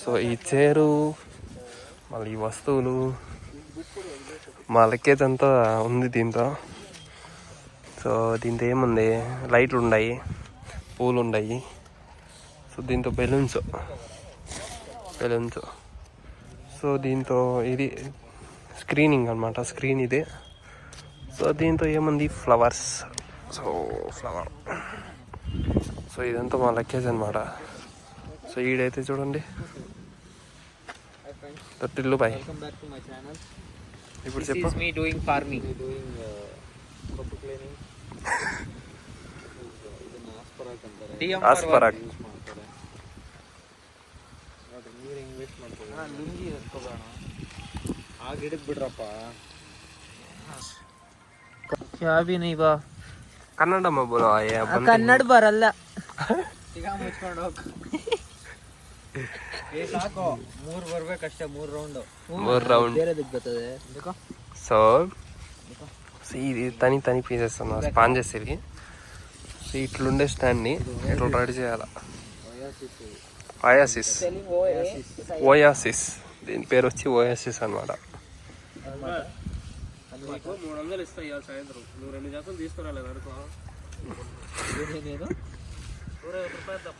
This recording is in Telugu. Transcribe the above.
సో ఈ చైరు మళ్ళీ ఈ వస్తువులు మా లగేజ్ అంతా ఉంది దీంతో. సో దీంతో ఏముంది, లైట్లు ఉన్నాయి, పూలు ఉన్నాయి. సో దీంతో బెలూన్స్. సో దీంతో ఇది స్క్రీనింగ్ అనమాట, స్క్రీన్ ఇదే. సో దీంతో ఏముంది, ఫ్లవర్స్. సో సో ఇదంతా మా లగేజ్ అనమాట. సో ఈడైతే చూడండి తొట్టిల్లు బాయ్. ఇప్పుడు చెప్పు. ಆಸ್ಪರಾಗ್ ಲುಂಗಿ ಎತ್ಕೋಬೇಡ, ಆ ಗಿಡಕ್ಕೆ ಬಿಡ್ರಪ್ಪ. ಕ್ಯಾಬಿ ನೀ ಬಾ, ಕನ್ನಡ ಬೋಲೋ. ಕನ್ನಡ ಬರಲ್ಲ. ಈಗ ಮುಚ್ಕೊಂಡು ಹೋಗ. ಸಾಕು, 3 ಬರ್ಬೇಕಷ್ಟೇ, 3 ರೌಂಡ್ ಬೇರೆದಕ್ಕೆ ಬರ್ತದೆ. సో ఇది తని పీసెస్ అన్న స్పాంజెస్ ఇవి. సో ఇట్లుండే స్టాండ్ని ఇట్లా రెడీ చేయాలి. ఓయాసిస్ దీని పేరు వచ్చి ఓయాసిస్ అనమాట. 300 ఇస్తా ఇవాళ సాయంత్రం. నువ్వు 2 జతలు తీసుకురాలేదు అనుకో. 150 రూపాయలు తప్ప